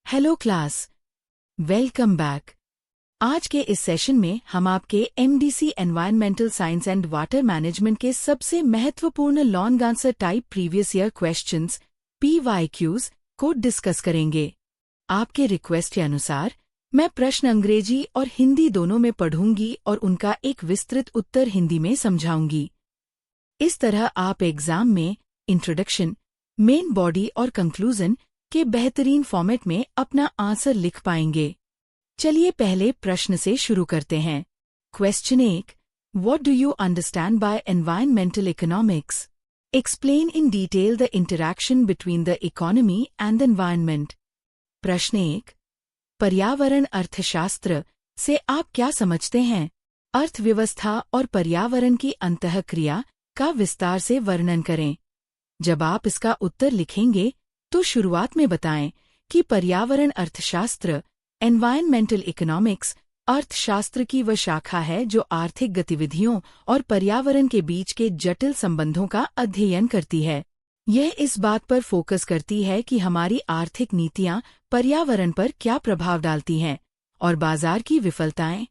Hello class, welcome back. आज के इस सेशन में हम आपके MDC environmental science and water management के सबसे महत्वपूर्ण long answer type previous year questions PYQs को डिस्कस करेंगे। आपके रिक्वेस्ट के अनुसार मैं प्रश्न अंग्रेजी और हिंदी दोनों में पढ़ूंगी और उनका एक विस्तृत उत्तर हिंदी में समझाऊंगी। इस तरह आप एग्जाम में इंट्रोडक्शन, मेन बॉडी और कंक्लूजन के बेहतरीन फॉर्मेट में अपना आंसर लिख पाएंगे। चलिए पहले प्रश्न से शुरू करते हैं। Question 1, what do you understand bye environmental economics? Explain in detail the interaction between the economy and the environment. प्रश्न 1, पर्यावरण अर्थशास्त्र से आप क्या समझते हैं? अर्थव्यवस्था और पर्यावरण की अंतःक्रिया का विस्तार से वर्णन करें। जब आप इसका उत्तर लिखेंगे तो शुरुआत में बताएं कि पर्यावरण अर्थशास्त्र एनवायरमेंटल इकोनॉमिक्स अर्थशास्त्र की वह शाखा है जो आर्थिक गतिविधियों और पर्यावरण के बीच के जटिल संबंधों का अध्ययन करती है। यह इस बात पर फोकस करती है कि हमारी आर्थिक नीतियां पर्यावरण पर क्या प्रभाव डालती हैं और बाजार की विफलताएं,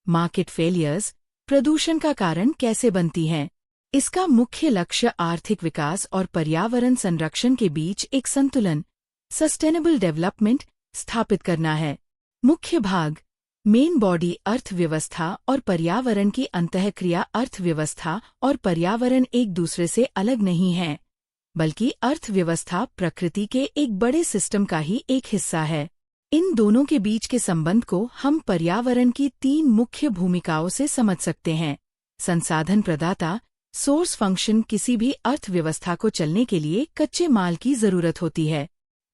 मार्केट फेलियर्स, प्रदूषण का कारण कैसे बनती हैं। इसका मुख्य लक्ष्य आर्थिक विकास और पर्यावरण संरक्षण के बीच एक संतुलन, सस्टेनेबल डेवलपमेंट स्थापित करना है। मुख्य भाग, मेन बॉडी अर्थव्यवस्था और पर्यावरण की अंतःक्रिया। अर्थव्यवस्था और पर्यावरण एक दूसरे से अलग नहीं हैं, बल्कि अर्थव्यवस्था प्रकृति के एक बड़े सिस्टम का ही एक हिस्सा है। इन दोनों के बीच के संबंध को हम पर्यावरण की 3 मुख्य भूमिकाओं से समझ सकते हैं। संसाधन प्रदाता, सोर्स फंक्शन। किसी भी अर्थव्यवस्था को चलने के लिए कच्चे माल की जरूरत होती है,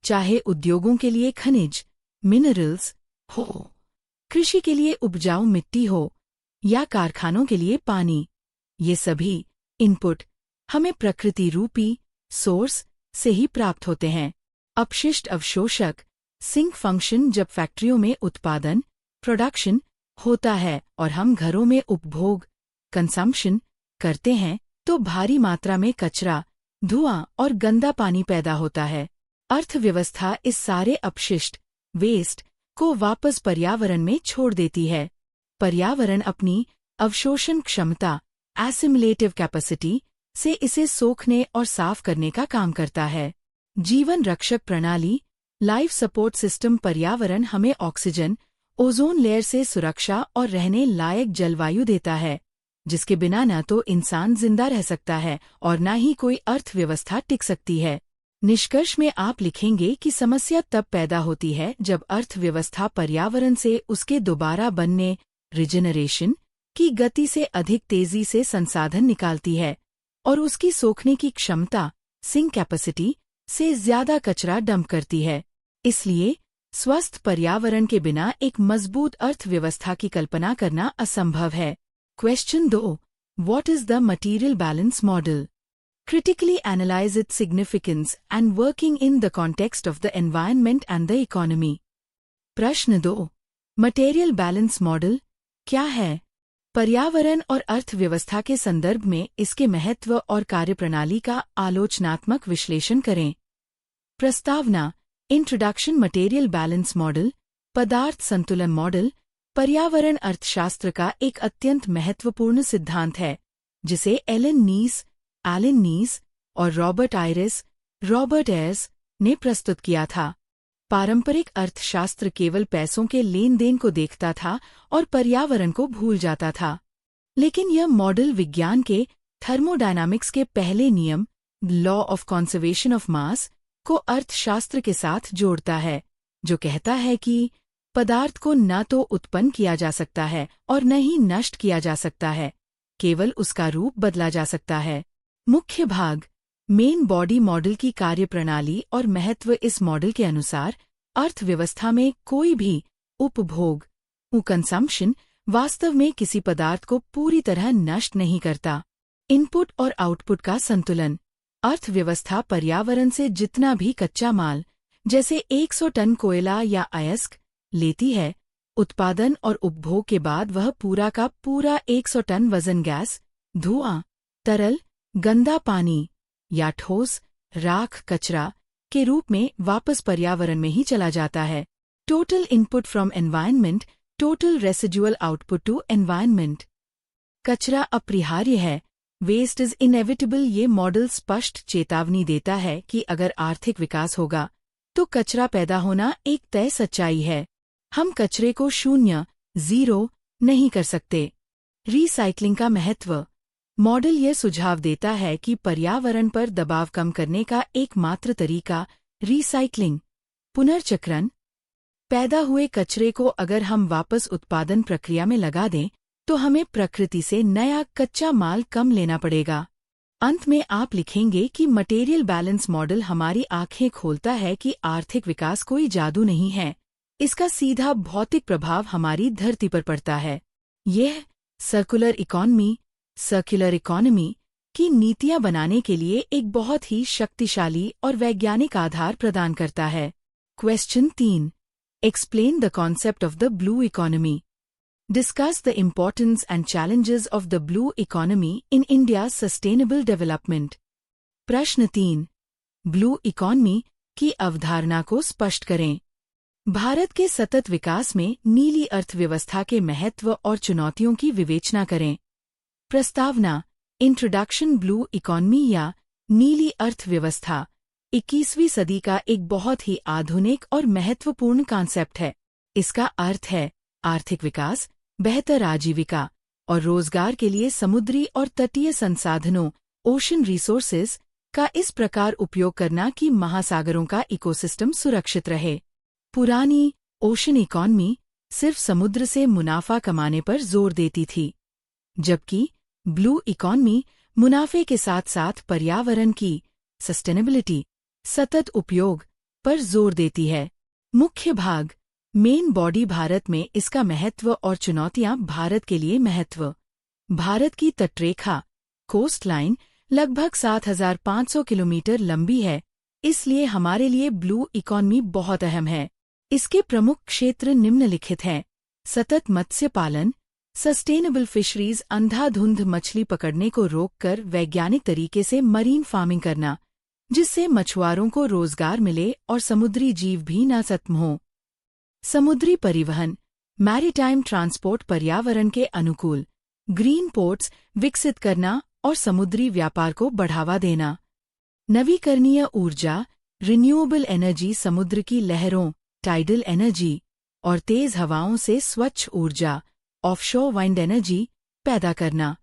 चाहे उद्योगों के लिए खनिज, मिनरल्स हो, कृषि के लिए उपजाऊ मिट्टी हो या कारखानों के लिए पानी। ये सभी इनपुट हमें प्रकृति रूपी सोर्स से ही प्राप्त होते हैं। अपशिष्ट अवशोषक, सिंक फंक्शन। जब फैक्ट्रियों में उत्पादन, प्रोडक्शन होता है और हम घरों में उपभोग, कंजम्पशन करते हैं तो भारी मात्रा में कचरा, धुआं और गंदा पानी पैदा होता है। अर्थव्यवस्था इस सारे अपशिष्ट, वेस्ट को वापस पर्यावरण में छोड़ देती है। पर्यावरण अपनी अवशोषण क्षमता, एसिमिलेटिव कैपेसिटी से इसे सोखने और साफ करने का काम करता है। जीवन रक्षक प्रणाली, लाइफ सपोर्ट सिस्टम। पर्यावरण हमें ऑक्सीजन, ओजोन लेयर से सुरक्षा और रहने लायक जलवायु देता है, जिसके बिना न तो इंसान जिंदा रह सकता है और न ही कोई अर्थव्यवस्था टिक सकती है। निष्कर्ष में आप लिखेंगे कि समस्या तब पैदा होती है जब अर्थव्यवस्था पर्यावरण से उसके दोबारा बनने, रिजेनरेशन की गति से अधिक तेजी से संसाधन निकालती है और उसकी सोखने की क्षमता, सिंक कैपेसिटी से ज्यादा कचरा डंप करती है। इसलिए स्वस्थ पर्यावरण के बिना एक मजबूत अर्थव्यवस्था की कल्पना करना असंभव है। Question 2, what is the material balance model? Critically analyze its significance and working in the context of the environment and the economy. प्रश्न 2, मटेरियल बैलेंस मॉडल क्या है? पर्यावरण और अर्थव्यवस्था के संदर्भ में इसके महत्व और कार्यप्रणाली का आलोचनात्मक विश्लेषण करें। प्रस्तावना, इंट्रोडक्शन। मटेरियल बैलेंस मॉडल, पदार्थ संतुलन मॉडल, पर्यावरण अर्थशास्त्र का एक अत्यंत महत्वपूर्ण सिद्धांत है, जिसे एलन नीस और रॉबर्ट आयर्स ने प्रस्तुत किया था। पारंपरिक अर्थशास्त्र केवल पैसों के लेन देन को देखता था और पर्यावरण को भूल जाता था, लेकिन यह मॉडल विज्ञान के थर्मोडायनामिक्स के पहले नियम, law of conservation of mass, को अर्थशास्त्र के साथ जोड़ता है, जो कहता है कि पदार्थ को न तो उत्पन्न किया जा सकता है और न ही नष्ट किया जा सकता है, केवल उसका रूप बदला जा सकता है। मुख्य भाग, मेन बॉडी मॉडल की कार्यप्रणाली और महत्व। इस मॉडल के अनुसार अर्थव्यवस्था में कोई भी उपभोग, कंजम्पशन, वास्तव में किसी पदार्थ को पूरी तरह नष्ट नहीं करता। इनपुट और आउटपुट का संतुलन। अर्थव्यवस्था पर्यावरण से जितना भी कच्चा माल, जैसे 100 टन कोयला या अयस्क लेती है, उत्पादन और उपभोग के बाद वह पूरा का पूरा 100 टन वजन गैस, धुआं, तरल, गंदा पानी या ठोस, राख, कचरा के रूप में वापस पर्यावरण में ही चला जाता है। Total input from environment, total residual output to environment. कचरा अपरिहार्य है, वेस्ट इज इनएविटेबल। ये मॉडल स्पष्ट चेतावनी देता है कि अगर आर्थिक विकास होगा तो कचरा पैदा होना एक तय सच्चाई है। हम कचरे को शून्य, जीरो नहीं कर सकते। रीसाइक्लिंग का महत्व। मॉडल यह सुझाव देता है कि पर्यावरण पर दबाव कम करने का एकमात्र तरीका रीसाइक्लिंग, पुनर्चक्रण। पैदा हुए कचरे को अगर हम वापस उत्पादन प्रक्रिया में लगा दें तो हमें प्रकृति से नया कच्चा माल कम लेना पड़ेगा। अंत में आप लिखेंगे कि मटेरियल बैलेंस मॉडल हमारी आंखें खोलता है कि आर्थिक विकास कोई जादू नहीं है, इसका सीधा भौतिक प्रभाव हमारी धरती पर पड़ता है। यह सर्कुलर इकोनॉमी की नीतियां बनाने के लिए एक बहुत ही शक्तिशाली और वैज्ञानिक आधार प्रदान करता है। Question 3, explain the concept of the blue economy. Discuss the importance and challenges of the blue economy in India's sustainable development. प्रश्न 3, ब्लू इकोनॉमी की अवधारणा को स्पष्ट करें। भारत के सतत विकास में नीली अर्थव्यवस्था के महत्व और चुनौतियों की विवेचना करें। प्रस्तावना, इंट्रोडक्शन। ब्लू इकोनॉमी या नीली अर्थव्यवस्था 21वीं सदी का एक बहुत ही आधुनिक और महत्वपूर्ण कॉन्सेप्ट है। इसका अर्थ है आर्थिक विकास, बेहतर आजीविका और रोजगार के लिए समुद्री और तटीय संसाधनों ओशन रिसोर्सेज का इस प्रकार उपयोग करना कि महासागरों का इकोसिस्टम सुरक्षित रहे। पुरानी ओशन इकोनॉमी सिर्फ समुद्र से मुनाफा कमाने पर जोर देती थी, जबकि ब्लू इकोनॉमी मुनाफे के साथ साथ पर्यावरण की सस्टेनेबिलिटी, सतत उपयोग पर जोर देती है। मुख्य भाग, मेन बॉडी। भारत में इसका महत्व और चुनौतियां। भारत के लिए महत्व। भारत की तटरेखा कोस्ट लाइन लगभग 7,500 किलोमीटर लंबी है, इसलिए हमारे लिए ब्लू इकोनॉमी बहुत अहम है। इसके प्रमुख क्षेत्र निम्नलिखित हैं: सतत मत्स्य पालन, सस्टेनेबल फिशरीज, अंधाधुंध मछली पकड़ने को रोककर वैज्ञानिक तरीके से मरीन फार्मिंग करना, जिससे मछुआरों को रोजगार मिले और समुद्री जीव भी न खत्म हों। समुद्री परिवहन, मैरीटाइम ट्रांसपोर्ट, पर्यावरण के अनुकूल ग्रीन पोर्ट्स विकसित करना और समुद्री व्यापार को बढ़ावा देना। नवीकरणीय ऊर्जा, रिन्यूएबल एनर्जी, समुद्र की लहरों टाइडल एनर्जी और तेज हवाओं से स्वच्छ ऊर्जा ऑफशोर वाइंड एनर्जी पैदा करना।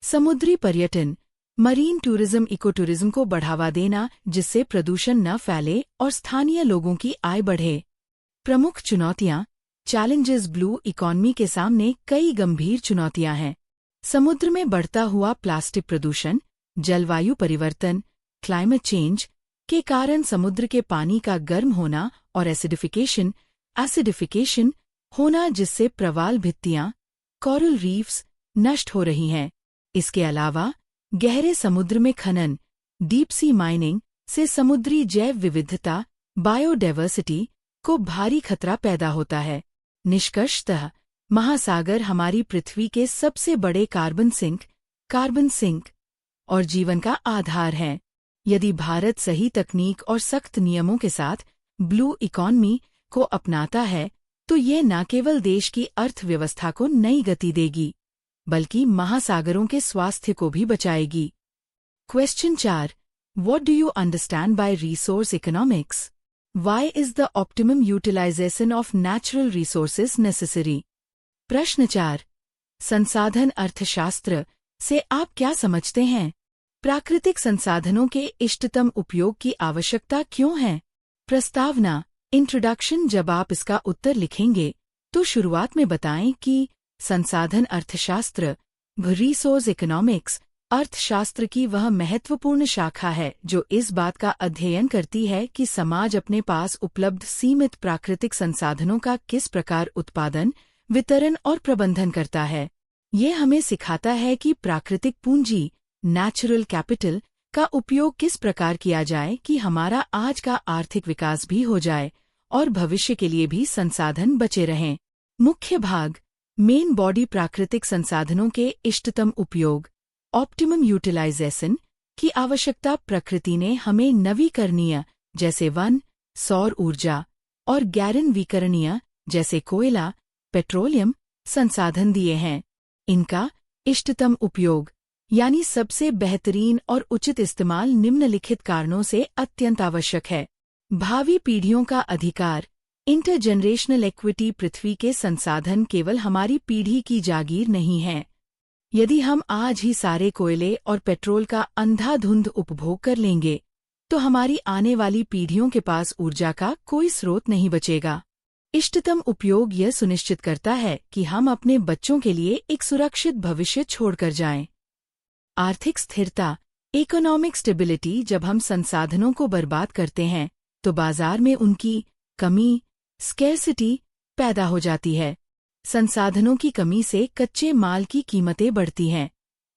समुद्री पर्यटन, मरीन टूरिज्म, इको टूरिज्म को बढ़ावा देना जिससे प्रदूषण न फैले और स्थानीय लोगों की आय बढ़े। प्रमुख चुनौतियां, चैलेंजेस। ब्लू इकोनॉमी के सामने कई गंभीर चुनौतियां हैं। समुद्र में बढ़ता हुआ प्लास्टिक प्रदूषण, जलवायु परिवर्तन क्लाइमेट चेंज के कारण समुद्र के पानी का गर्म होना और एसिडिफिकेशन होना, जिससे प्रवाल भित्तियां कोरल रीफ्स नष्ट हो रही हैं। इसके अलावा गहरे समुद्र में खनन डीप सी माइनिंग से समुद्री जैव विविधता बायोडायवर्सिटी को भारी खतरा पैदा होता है। निष्कर्षतः महासागर हमारी पृथ्वी के सबसे बड़े कार्बन सिंक और जीवन का आधार हैं। यदि भारत सही तकनीक और सख्त नियमों के साथ ब्लू इकोनॉमी को अपनाता है तो ये न केवल देश की अर्थव्यवस्था को नई गति देगी बल्कि महासागरों के स्वास्थ्य को भी बचाएगी। Question 4, what do you understand by resource economics? Why is the optimum utilization of natural resources necessary? प्रश्न 4, संसाधन अर्थशास्त्र से आप क्या समझते हैं? प्राकृतिक संसाधनों के इष्टतम उपयोग की आवश्यकता क्यों है? प्रस्तावना, इंट्रोडक्शन। जब आप इसका उत्तर लिखेंगे तो शुरुआत में बताएं कि संसाधन अर्थशास्त्र रिसोर्स इकोनॉमिक्स अर्थशास्त्र की वह महत्वपूर्ण शाखा है जो इस बात का अध्ययन करती है कि समाज अपने पास उपलब्ध सीमित प्राकृतिक संसाधनों का किस प्रकार उत्पादन, वितरण और प्रबंधन करता है। ये हमें सिखाता है कि प्राकृतिक पूंजी नेचुरल कैपिटल का उपयोग किस प्रकार किया जाए कि हमारा आज का आर्थिक विकास भी हो जाए और भविष्य के लिए भी संसाधन बचे रहें। मुख्य भाग, मेन बॉडी। प्राकृतिक संसाधनों के इष्टतम उपयोग ऑप्टिमम यूटिलाइजेशन की आवश्यकता। प्रकृति ने हमें नवीकरणीय जैसे वन, सौर ऊर्जा, और गैर-नवीकरणीय जैसे कोयला, पेट्रोलियम संसाधन दिए हैं। इनका इष्टतम उपयोग यानी सबसे बेहतरीन और उचित इस्तेमाल निम्नलिखित कारणों से अत्यंत आवश्यक है। भावी पीढ़ियों का अधिकार, इंटरजेनरेशनल इक्विटी। पृथ्वी के संसाधन केवल हमारी पीढ़ी की जागीर नहीं है। यदि हम आज ही सारे कोयले और पेट्रोल का अंधाधुंध उपभोग कर लेंगे, तो हमारी आने वाली पीढ़ियों के पास ऊर्जा का कोई स्रोत नहीं बचेगा। इष्टतम उपयोग यह सुनिश्चित करता है कि हम अपने बच्चों के लिए एक सुरक्षित भविष्य छोड़कर जाएं। आर्थिक स्थिरता, इकोनॉमिक स्टेबिलिटी। जब हम संसाधनों को बर्बाद करते हैं, तो बाजार में उनकी कमी, स्कैर्सिटी पैदा हो जाती है। संसाधनों की कमी से कच्चे माल की कीमतें बढ़ती हैं,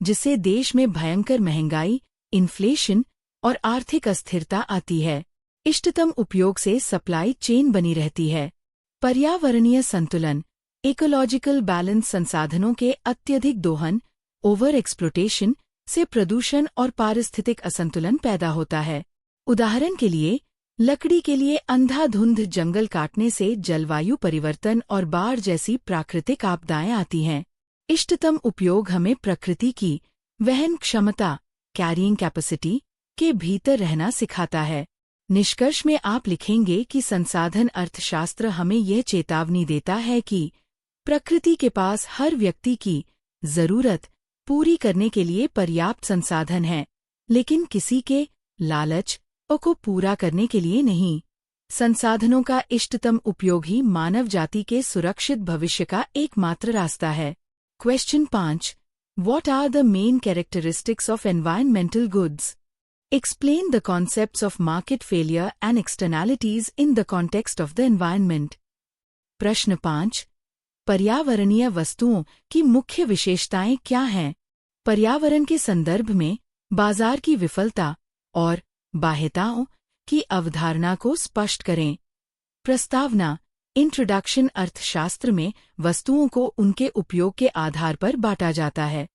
जिससे देश में भयंकर महंगाई, इन्फ्लेशन और आर्थिक अस्थिरता आती है। इष्टतम उपयोग से सप्लाई चेन बनी रहती है। पर्यावरणीय संतुलन, इकोलॉजिकल बैलेंस। संसाधनों के अत्यधिक दोहन, ओवर एक्सप्लोटेशन से प्रदूषण और पारिस्थितिक असंतुलन पैदा होता है। उदाहरण के लिए, लकड़ी के लिए अंधाधुंध जंगल काटने से जलवायु परिवर्तन और बाढ़ जैसी प्राकृतिक आपदाएं आती हैं। इष्टतम उपयोग हमें प्रकृति की वहन क्षमता, कैरिंग कैपेसिटी के भीतर रहना सिखाता है। निष्कर्ष में आप लिखेंगे कि संसाधन अर्थशास्त्र हमें यह चेतावनी देता है कि प्रकृति के पास हर व्यक्ति की जरूरत पूरी करने के लिए पर्याप्त संसाधन है, लेकिन किसी के लालच को पूरा करने के लिए नहीं। संसाधनों का इष्टतम उपयोग ही मानव जाति के सुरक्षित भविष्य का एकमात्र रास्ता है। Question 5. What are the main characteristics of environmental goods? Explain the concepts of market failure and externalities in the context of the environment. प्रश्न 5. पर्यावरणीय वस्तुओं की मुख्य विशेषताएं क्या हैं? पर्यावरण के संदर्भ में बाजार की विफलता और बाह्यताओं की अवधारणा को स्पष्ट करें। प्रस्तावना, इंट्रोडक्शन। अर्थशास्त्र में वस्तुओं को उनके उपयोग के आधार पर बांटा जाता है।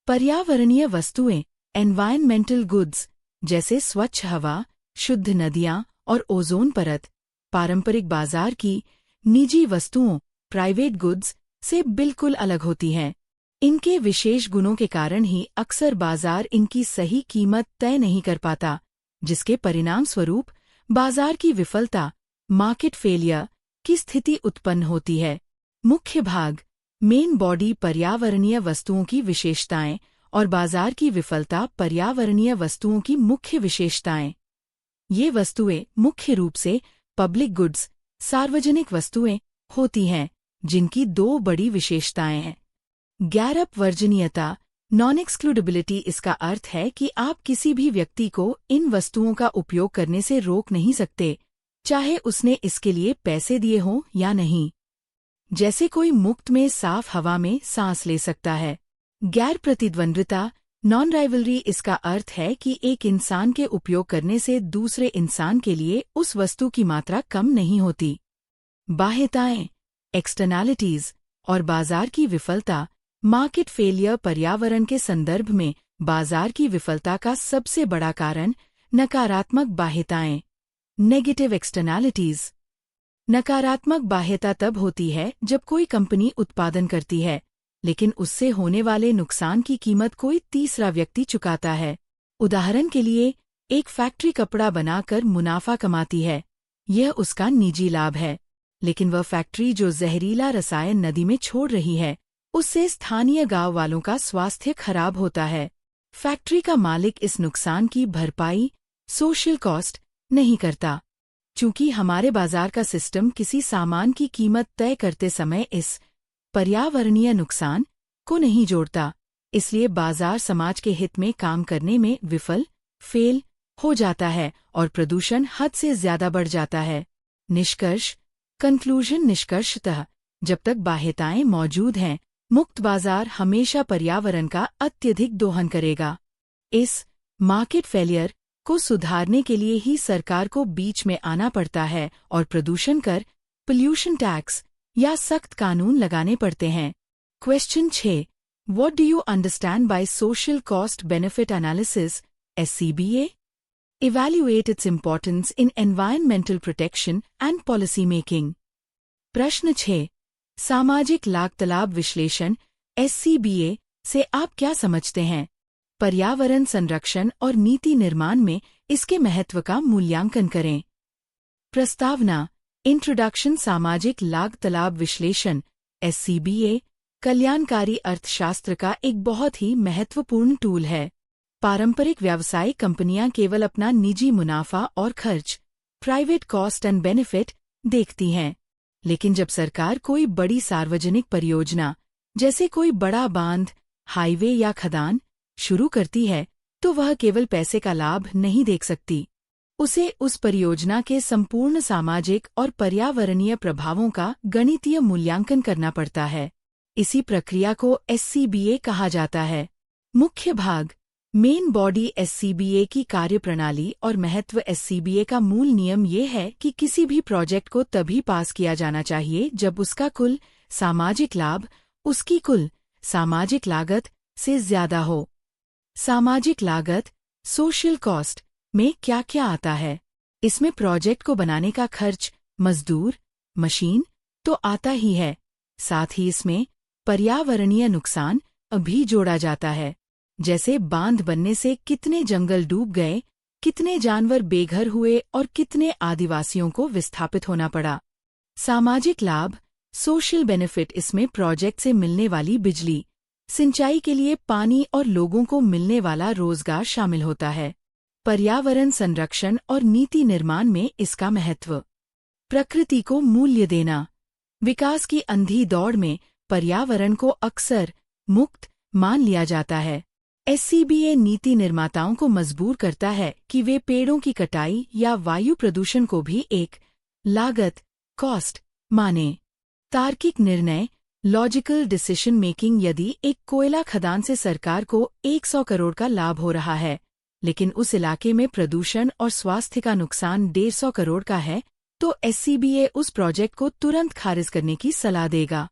पर्यावरणीय वस्तुएं, एनवायरमेंटल गुड्स, जैसे स्वच्छ हवा, शुद्ध नदियां और ओजोन परत, पारंपरिक बाजार की निजी वस्तुओं, प्राइवेट गुड्स से बिल्कुल अलग होती हैं। इनके विशेष गुणों के कारण ही अक्सर बाजार इनकी सही कीमत तय नहीं कर पाता, जिसके परिणाम स्वरूप बाजार की विफलता, मार्केट फेलियर की स्थिति उत्पन्न होती है। मुख्य भाग, मेन बॉडी। पर्यावरणीय वस्तुओं की विशेषताएं और बाजार की विफलता। पर्यावरणीय वस्तुओं की मुख्य विशेषताएं। ये वस्तुएं मुख्य रूप से पब्लिक गुड्स, सार्वजनिक वस्तुएं होती हैं, जिनकी दो बड़ी विशेषताएं हैं। गैर अपवर्जनीयता, नॉन एक्सक्लूडेबिलिटी। इसका अर्थ है कि आप किसी भी व्यक्ति को इन वस्तुओं का उपयोग करने से रोक नहीं सकते, चाहे उसने इसके लिए पैसे दिए हों या नहीं। जैसे कोई मुफ्त में साफ हवा में सांस ले सकता है। गैर प्रतिद्वंद्विता, नॉन राइवलरी। इसका अर्थ है कि एक इंसान के उपयोग करने से दूसरे इंसान के लिए उस वस्तु की मात्रा कम नहीं होती। बाह्यताएं, एक्सटर्नैलिटीज और बाजार की विफलता। Market failure. पर्यावरण के संदर्भ में बाजार की विफलता का सबसे बड़ा कारण नकारात्मक बाह्यताएं, नेगेटिव एक्सटर्नैलिटीज। नकारात्मक बाह्यता तब होती है जब कोई कंपनी उत्पादन करती है, लेकिन उससे होने वाले नुकसान की कीमत कोई तीसरा व्यक्ति चुकाता है। उदाहरण के लिए, एक फैक्ट्री कपड़ा बनाकर मुनाफा कमाती है, यह उसका निजी लाभ है, लेकिन वह फैक्ट्री जो जहरीला रसायन नदी में छोड़ रही है, उससे स्थानीय गांव वालों का स्वास्थ्य खराब होता है। फैक्ट्री का मालिक इस नुकसान की भरपाई सोशल कॉस्ट नहीं करता। चूंकि हमारे बाजार का सिस्टम किसी सामान की कीमत तय करते समय इस पर्यावरणीय नुकसान को नहीं जोड़ता, इसलिए बाजार समाज के हित में काम करने में फेल हो जाता है और प्रदूषण हद से ज्यादा बढ़ जाता है। निष्कर्ष, कंक्लूजन। निष्कर्षतः, जब तक बाह्यताएं मौजूद हैं, मुक्त बाजार हमेशा पर्यावरण का अत्यधिक दोहन करेगा। इस मार्केट फेलियर को सुधारने के लिए ही सरकार को बीच में आना पड़ता है और प्रदूषण कर, पोल्यूशन टैक्स या सख्त कानून लगाने पड़ते हैं। Question 6. What do you understand by social cost benefit analysis, SCBA? Evaluate its importance in environmental protection and policy making. प्रश्न 6. सामाजिक लाग-तालाब विश्लेषण (SCBA) से आप क्या समझते हैं? पर्यावरण संरक्षण और नीति निर्माण में इसके महत्व का मूल्यांकन करें। प्रस्तावना: इंट्रोडक्शन। सामाजिक लाग-तालाब विश्लेषण (SCBA) कल्याणकारी अर्थशास्त्र का एक बहुत ही महत्वपूर्ण टूल है। पारंपरिक व्यावसायिक कंपनियां केवल अपना निजी मुनाफा और खर्च प्राइवेट कॉस्ट एंड बेनिफिट देखती हैं, लेकिन जब सरकार कोई बड़ी सार्वजनिक परियोजना जैसे कोई बड़ा बांध, हाईवे या खदान शुरू करती है तो वह केवल पैसे का लाभ नहीं देख सकती। उसे उस परियोजना के संपूर्ण सामाजिक और पर्यावरणीय प्रभावों का गणितीय मूल्यांकन करना पड़ता है। इसी प्रक्रिया को SCBA कहा जाता है। मुख्य भाग: मेन बॉडी SCBA की कार्यप्रणाली और महत्व। SCBA का मूल नियम ये है कि किसी भी प्रोजेक्ट को तभी पास किया जाना चाहिए जब उसका कुल सामाजिक लाभ उसकी कुल सामाजिक लागत से ज्यादा हो। सामाजिक लागत सोशल कॉस्ट में क्या क्या आता है? इसमें प्रोजेक्ट को बनाने का खर्च, मजदूर, मशीन तो आता ही है, साथ ही इसमें पर्यावरणीय नुकसान भी जोड़ा जाता है, जैसे बांध बनने से कितने जंगल डूब गए, कितने जानवर बेघर हुए और कितने आदिवासियों को विस्थापित होना पड़ा। सामाजिक लाभ सोशल बेनिफिट: इसमें प्रोजेक्ट से मिलने वाली बिजली, सिंचाई के लिए पानी और लोगों को मिलने वाला रोजगार शामिल होता है। पर्यावरण संरक्षण और नीति निर्माण में इसका महत्व: प्रकृति को मूल्य देना। विकास की अंधी दौड़ में पर्यावरण को अक्सर मुक्त मान लिया जाता है। SCBA नीति निर्माताओं को मजबूर करता है कि वे पेड़ों की कटाई या वायु प्रदूषण को भी एक लागत कॉस्ट माने। तार्किक निर्णय लॉजिकल डिसीजन मेकिंग: यदि एक कोयला खदान से सरकार को 100 करोड़ का लाभ हो रहा है, लेकिन उस इलाके में प्रदूषण और स्वास्थ्य का नुकसान 150 करोड़ का है, तो SCBA उस प्रोजेक्ट को तुरंत खारिज करने की सलाह देगा।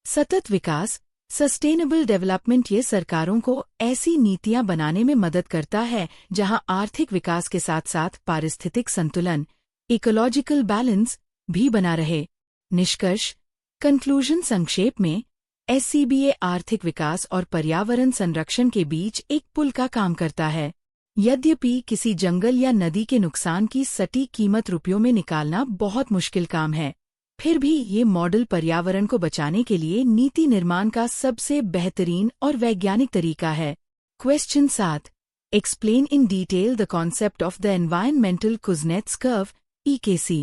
सतत विकास सस्टेनेबल डेवलपमेंट: ये सरकारों को ऐसी नीतियां बनाने में मदद करता है जहां आर्थिक विकास के साथ साथ पारिस्थितिक संतुलन इकोलॉजिकल बैलेंस भी बना रहे। निष्कर्ष कंक्लूजन: संक्षेप में SCBA आर्थिक विकास और पर्यावरण संरक्षण के बीच एक पुल का काम करता है। यद्यपि किसी जंगल या नदी के नुकसान की सटीक कीमत रुपयों में निकालना बहुत मुश्किल काम है, फिर भी ये मॉडल पर्यावरण को बचाने के लिए नीति निर्माण का सबसे बेहतरीन और वैज्ञानिक तरीका है। Question 7. Explain in detail the concept of the environmental Kuznets curve (EKC).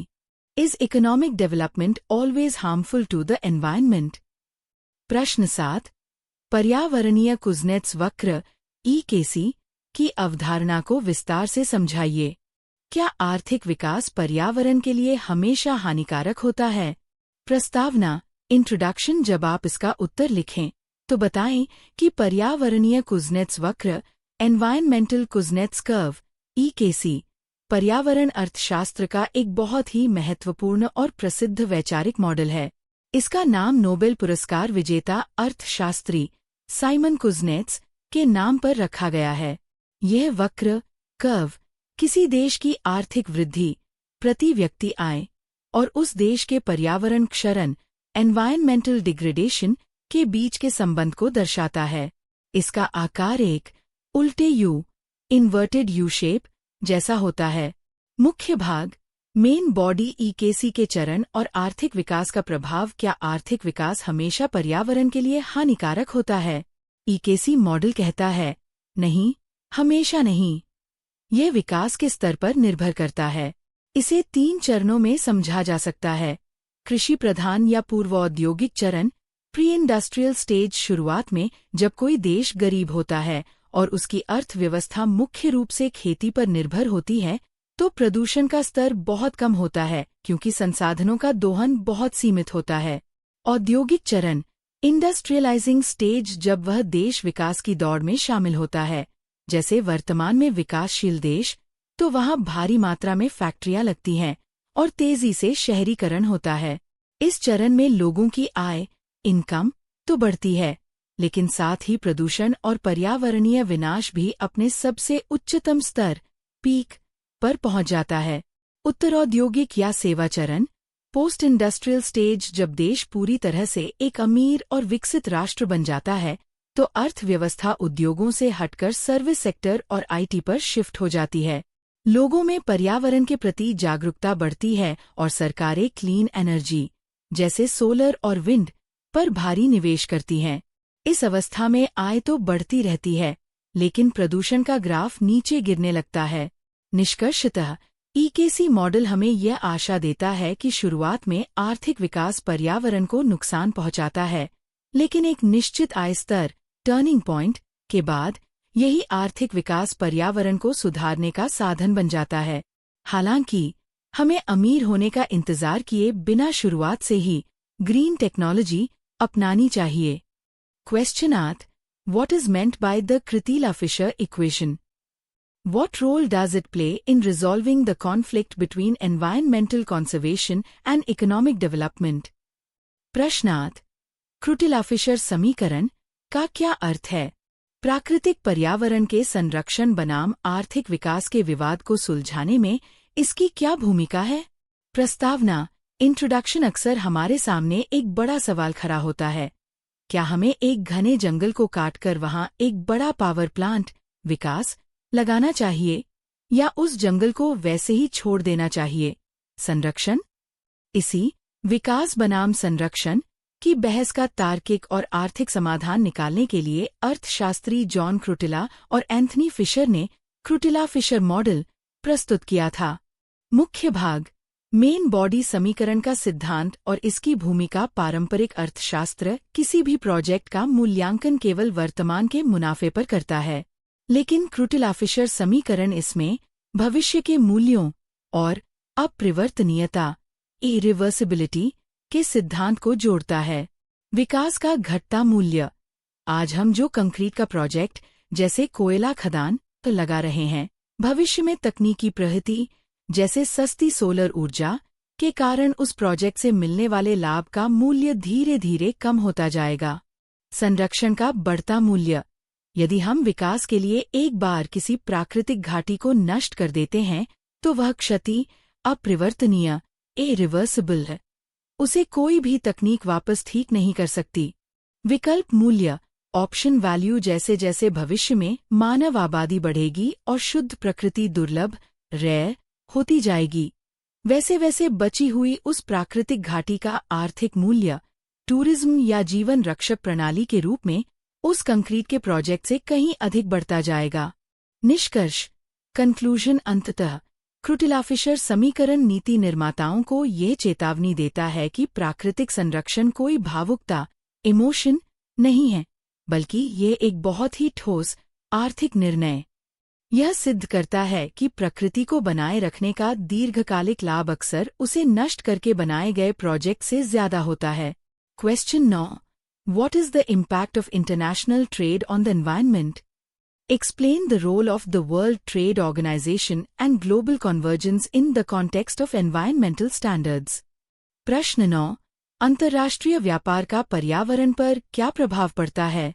Is economic development always harmful to the environment? प्रश्न 7. पर्यावरणीय कुज़नेट्स वक्र (EKC) की अवधारणा को विस्तार से समझाइए। क्या आर्थिक विकास पर्यावरण के लिए हमेशा हानिकारक होता है? प्रस्तावना इंट्रोडक्शन: जब आप इसका उत्तर लिखें तो बताएं कि पर्यावरणीय कुज़नेट्स वक्र एनवायरमेंटल कुज़नेट्स कर्व (EKC) पर्यावरण अर्थशास्त्र का एक बहुत ही महत्वपूर्ण और प्रसिद्ध वैचारिक मॉडल है। इसका नाम नोबेल पुरस्कार विजेता अर्थशास्त्री साइमन कुज़नेट्स के नाम पर रखा गया है। यह वक्र कर्व किसी देश की आर्थिक वृद्धि, प्रति व्यक्ति आय और उस देश के पर्यावरण क्षरण एनवायरमेंटल डिग्रेडेशन के बीच के संबंध को दर्शाता है। इसका आकार एक उल्टे यू इन्वर्टेड यू शेप जैसा होता है। मुख्य भाग मेन बॉडी EKC के चरण और आर्थिक विकास का प्रभाव। क्या आर्थिक विकास हमेशा पर्यावरण के लिए हानिकारक होता है? EKC मॉडल कहता है, नहीं, हमेशा नहीं। यह विकास के स्तर पर निर्भर करता है। इसे 3 चरणों में समझा जा सकता है। कृषि प्रधान या पूर्व औद्योगिक चरण प्री इंडस्ट्रियल स्टेज: शुरुआत में जब कोई देश गरीब होता है और उसकी अर्थव्यवस्था मुख्य रूप से खेती पर निर्भर होती है, तो प्रदूषण का स्तर बहुत कम होता है क्योंकि संसाधनों का दोहन बहुत सीमित होता है। औद्योगिक चरण इंडस्ट्रियलाइजिंग स्टेज: जब वह देश विकास की दौड़ में शामिल होता है, जैसे वर्तमान में विकासशील देश, तो वहाँ भारी मात्रा में फैक्ट्रियां लगती हैं और तेजी से शहरीकरण होता है। इस चरण में लोगों की आय इनकम तो बढ़ती है, लेकिन साथ ही प्रदूषण और पर्यावरणीय विनाश भी अपने सबसे उच्चतम स्तर पीक पर पहुंच जाता है। उत्तरौद्योगिक या सेवा चरण, पोस्ट इंडस्ट्रियल स्टेज, जब देश पूरी तरह से एक अमीर और विकसित राष्ट्र बन जाता है तो अर्थव्यवस्था उद्योगों से हटकर सर्विस सेक्टर और आईटी पर शिफ्ट हो जाती है। लोगों में पर्यावरण के प्रति जागरूकता बढ़ती है और सरकारें क्लीन एनर्जी जैसे सोलर और विंड पर भारी निवेश करती हैं। इस अवस्था में आय तो बढ़ती रहती है, लेकिन प्रदूषण का ग्राफ नीचे गिरने लगता है। निष्कर्षतः ईकेसी मॉडल हमें यह आशा देता है कि शुरुआत में आर्थिक विकास पर्यावरण को नुकसान पहुंचाता है, लेकिन एक निश्चित आय स्तर टर्निंग पॉइंट के बाद यही आर्थिक विकास पर्यावरण को सुधारने का साधन बन जाता है। हालांकि हमें अमीर होने का इंतजार किए बिना शुरुआत से ही ग्रीन टेक्नोलॉजी अपनानी चाहिए। Question 8. What is meant by the Critila-Fisher equation? What role does it play in resolving the conflict between environmental conservation and economic development? प्रश्न 8. क्रुटिला-फिशर समीकरण का क्या अर्थ है? प्राकृतिक पर्यावरण के संरक्षण बनाम आर्थिक विकास के विवाद को सुलझाने में इसकी क्या भूमिका है? प्रस्तावना इंट्रोडक्शन। अक्सर हमारे सामने एक बड़ा सवाल खड़ा होता है, क्या हमें एक घने जंगल को काटकर वहां एक बड़ा पावर प्लांट विकास लगाना चाहिए या उस जंगल को वैसे ही छोड़ देना चाहिए? संरक्षण, इसी विकास बनाम संरक्षण की बहस का तार्किक और आर्थिक समाधान निकालने के लिए अर्थशास्त्री जॉन क्रुटिला और एंथनी फिशर ने क्रुटिला-फिशर मॉडल प्रस्तुत किया था। मुख्य भाग, मेन बॉडी समीकरण का सिद्धांत और इसकी भूमिका। पारंपरिक अर्थशास्त्र किसी भी प्रोजेक्ट का मूल्यांकन केवल वर्तमान के मुनाफे पर करता है, लेकिन क्रुटिला-फिशर समीकरण इसमें भविष्य के मूल्यों और अपरिवर्तनीयता इरिवर्सिबिलिटी के सिद्धांत को जोड़ता है। विकास का घटता मूल्य, आज हम जो कंक्रीट का प्रोजेक्ट जैसे कोयला खदान तो लगा रहे हैं, भविष्य में तकनीकी प्रगति जैसे सस्ती सोलर ऊर्जा के कारण उस प्रोजेक्ट से मिलने वाले लाभ का मूल्य धीरे धीरे कम होता जाएगा। संरक्षण का बढ़ता मूल्य, यदि हम विकास के लिए एक बार किसी प्राकृतिक घाटी को नष्ट कर देते हैं तो वह क्षति अपरिवर्तनीय इरिवर्सिबल है, उसे कोई भी तकनीक वापस ठीक नहीं कर सकती। विकल्प मूल्य, ऑप्शन वैल्यू, जैसे जैसे भविष्य में मानव आबादी बढ़ेगी और शुद्ध प्रकृति दुर्लभ रेयर होती जाएगी, वैसे वैसे बची हुई उस प्राकृतिक घाटी का आर्थिक मूल्य टूरिज्म या जीवन रक्षक प्रणाली के रूप में उस कंक्रीट के प्रोजेक्ट से कहीं अधिक बढ़ता जाएगा। निष्कर्ष कंक्लूजन, अंततः क्रुटिला-फिशर समीकरण नीति निर्माताओं को ये चेतावनी देता है कि प्राकृतिक संरक्षण कोई भावुकता इमोशन नहीं है, बल्कि ये एक बहुत ही ठोस आर्थिक निर्णय। यह सिद्ध करता है कि प्रकृति को बनाए रखने का दीर्घकालिक लाभ अक्सर उसे नष्ट करके बनाए गए प्रोजेक्ट से ज्यादा होता है। Question 9. What is the impact of international trade on the environment? Explain the role of the World Trade Organization and global convergence in the context of environmental standards. प्रश्न 9. अंतर्राष्ट्रीय व्यापार का पर्यावरण पर क्या प्रभाव पड़ता है?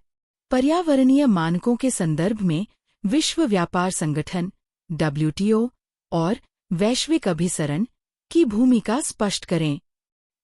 पर्यावरणीय मानकों के संदर्भ में विश्व व्यापार संगठन WTO और वैश्विक अभिसरण की भूमिका स्पष्ट करें।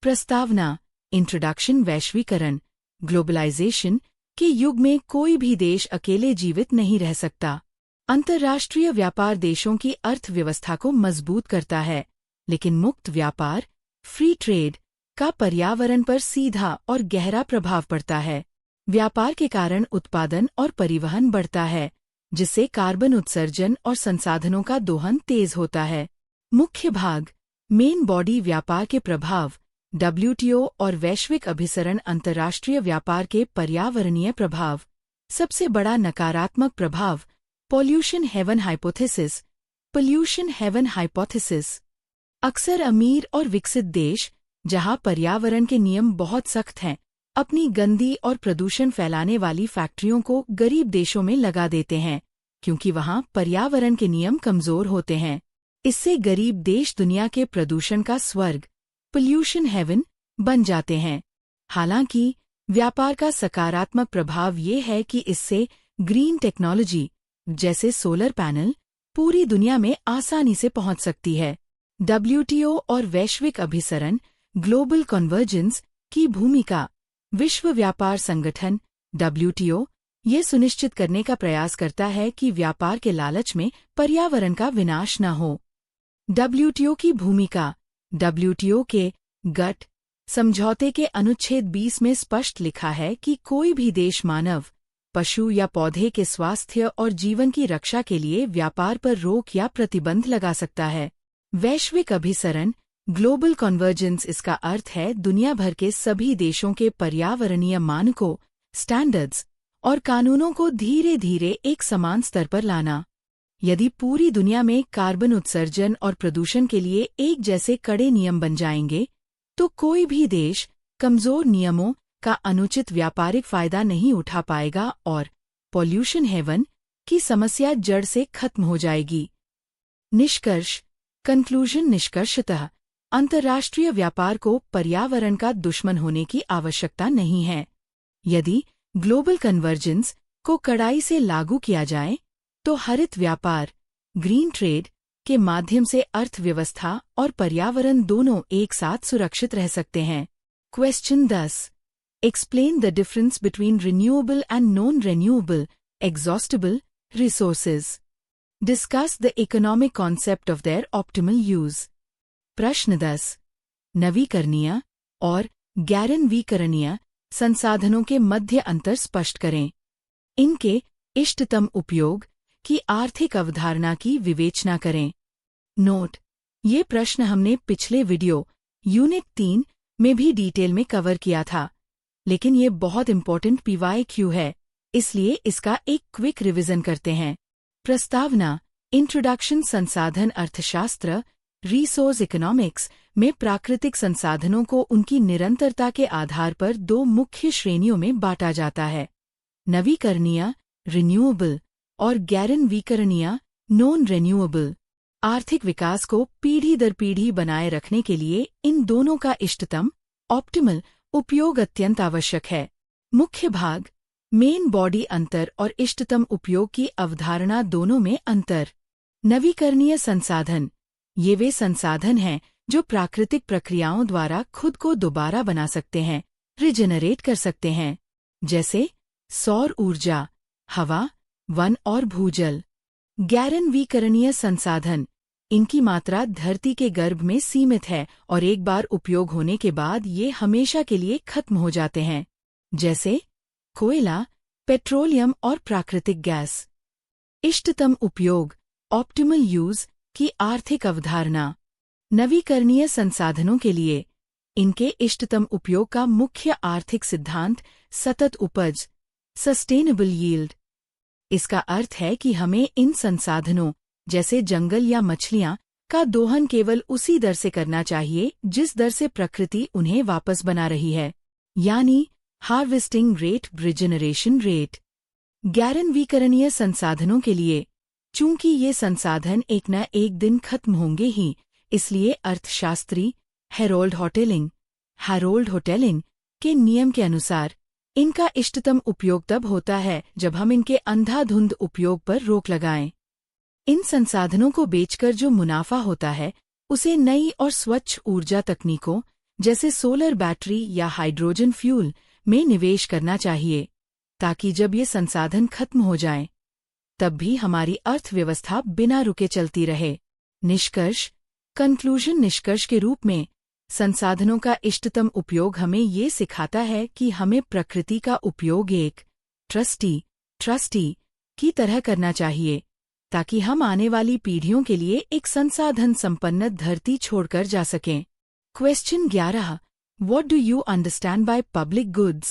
प्रस्तावना इंट्रोडक्शन। वैश्वीकरण ग्लोबलाइजेशन के युग में कोई भी देश अकेले जीवित नहीं रह सकता। अंतर्राष्ट्रीय व्यापार देशों की अर्थव्यवस्था को मजबूत करता है, लेकिन मुक्त व्यापार फ्री ट्रेड का पर्यावरण पर सीधा और गहरा प्रभाव पड़ता है। व्यापार के कारण उत्पादन और परिवहन बढ़ता है, जिससे कार्बन उत्सर्जन और संसाधनों का दोहन तेज होता है। मुख्य भाग, मेन बॉडी व्यापार के प्रभाव, WTO और वैश्विक अभिसरण। अंतर्राष्ट्रीय व्यापार के पर्यावरणीय प्रभाव। सबसे बड़ा नकारात्मक प्रभाव pollution haven hypothesis. Pollution haven hypothesis अक्सर अमीर और विकसित देश, जहां पर्यावरण के नियम बहुत सख्त हैं, अपनी गंदी और प्रदूषण फैलाने वाली फैक्ट्रियों को गरीब देशों में लगा देते हैं, क्योंकि वहां पर्यावरण के नियम कमजोर होते हैं। इससे गरीब देश दुनिया के प्रदूषण का स्वर्ग पॉल्यूशन हेवन बन जाते हैं। हालांकि व्यापार का सकारात्मक प्रभाव ये है कि इससे ग्रीन टेक्नोलॉजी जैसे सोलर पैनल पूरी दुनिया में आसानी से पहुंच सकती है। WTO और वैश्विक अभिसरण ग्लोबल कन्वर्जेंस की भूमिका। विश्व व्यापार संगठन WTO ये सुनिश्चित करने का प्रयास करता है कि व्यापार के लालच में पर्यावरण का विनाश न हो। WTO की भूमिका। WTO के गट समझौते के अनुच्छेद 20 में स्पष्ट लिखा है कि कोई भी देश मानव, पशु या पौधे के स्वास्थ्य और जीवन की रक्षा के लिए व्यापार पर रोक या प्रतिबंध लगा सकता है। वैश्विक अभिसरण ग्लोबल कन्वर्जेंस इसका अर्थ है दुनिया भर के सभी देशों के पर्यावरणीय मानकों, स्टैंडर्ड्स और कानूनों को धीरे धीरे एक समान स्तर पर लाना। यदि पूरी दुनिया में कार्बन उत्सर्जन और प्रदूषण के लिए एक जैसे कड़े नियम बन जाएंगे, तो कोई भी देश कमजोर नियमों का अनुचित व्यापारिक फायदा नहीं उठा पाएगा और पॉल्यूशन हेवन की समस्या जड़ से खत्म हो जाएगी। निष्कर्ष कंक्लूजन। निष्कर्षतः अंतर्राष्ट्रीय व्यापार को पर्यावरण का दुश्मन होने की आवश्यकता नहीं है। यदि ग्लोबल कन्वर्जेंस को कड़ाई से लागू किया जाए तो हरित व्यापार, ग्रीन ट्रेड के माध्यम से अर्थव्यवस्था और पर्यावरण दोनों एक साथ सुरक्षित रह सकते हैं। Question 10। Explain the difference between renewable and non renewable exhaustible resources. Discuss the economic concept of their optimal use. प्रश्न 10। नवीकरणीय और गैरनवीकरणीय संसाधनों के मध्य अंतर स्पष्ट करें। इनके इष्टतम उपयोग की आर्थिक अवधारणा की विवेचना करें। नोट: ये प्रश्न हमने पिछले वीडियो यूनिट 3 में भी डिटेल में कवर किया था, लेकिन ये बहुत इंपॉर्टेंट PYQ है, इसलिए इसका एक क्विक रिवीजन करते हैं। प्रस्तावना: इंट्रोडक्शन संसाधन अर्थशास्त्र रिसोर्स इकोनॉमिक्स में प्राकृतिक संसाधनों को उनकी निरंतरता के आधार पर दो मुख्य श्रेणियों में बांटा जाता है: नवीकरणीय रिन्यूएबल और गैरनवीकरणीय नॉन रिन्यूएबल। आर्थिक विकास को पीढ़ी दर पीढ़ी बनाए रखने के लिए इन दोनों का इष्टतम ऑप्टिमल उपयोग अत्यंत आवश्यक है। मुख्य भाग: मेन बॉडी अंतर और इष्टतम उपयोग की अवधारणा दोनों में अंतर। नवीकरणीय संसाधन: ये वे संसाधन हैं जो प्राकृतिक प्रक्रियाओं द्वारा खुद को दोबारा बना सकते हैं, रिजेनरेट कर सकते हैं, जैसे सौर ऊर्जा, हवा, वन और भूजल। गैरनवीकरणीय संसाधन: इनकी मात्रा धरती के गर्भ में सीमित है और एक बार उपयोग होने के बाद ये हमेशा के लिए खत्म हो जाते हैं, जैसे कोयला, पेट्रोलियम और प्राकृतिक गैस। इष्टतम उपयोग ऑप्टिमल यूज की आर्थिक अवधारणा: नवीकरणीय संसाधनों के लिए इनके इष्टतम उपयोग का मुख्य आर्थिक सिद्धांत सतत उपज, सस्टेनेबल यील्ड। इसका अर्थ है कि हमें इन संसाधनों जैसे जंगल या मछलियां का दोहन केवल उसी दर से करना चाहिए जिस दर से प्रकृति उन्हें वापस बना रही है, यानी हार्वेस्टिंग रेट, रिजेनरेशन रेट। गैरनवीकरणीय संसाधनों के लिए चूंकि ये संसाधन एक न एक दिन खत्म होंगे ही, इसलिए अर्थशास्त्री हैरोल्ड होटेलिंग के नियम के अनुसार इनका इष्टतम उपयोग तब होता है जब हम इनके अंधाधुंध उपयोग पर रोक लगाएं। इन संसाधनों को बेचकर जो मुनाफा होता है उसे नई और स्वच्छ ऊर्जा तकनीकों जैसे सोलर बैटरी या हाइड्रोजन फ्यूल में निवेश करना चाहिए, ताकि जब ये संसाधन खत्म हो जाएं, तब भी हमारी अर्थव्यवस्था बिना रुके चलती रहे। निष्कर्ष कंक्लूजन। निष्कर्ष के रूप में संसाधनों का इष्टतम उपयोग हमें ये सिखाता है कि हमें प्रकृति का उपयोग एक ट्रस्टी की तरह करना चाहिए, ताकि हम आने वाली पीढ़ियों के लिए एक संसाधन संपन्न धरती छोड़कर जा सकें। Question 11। What do you understand by public goods?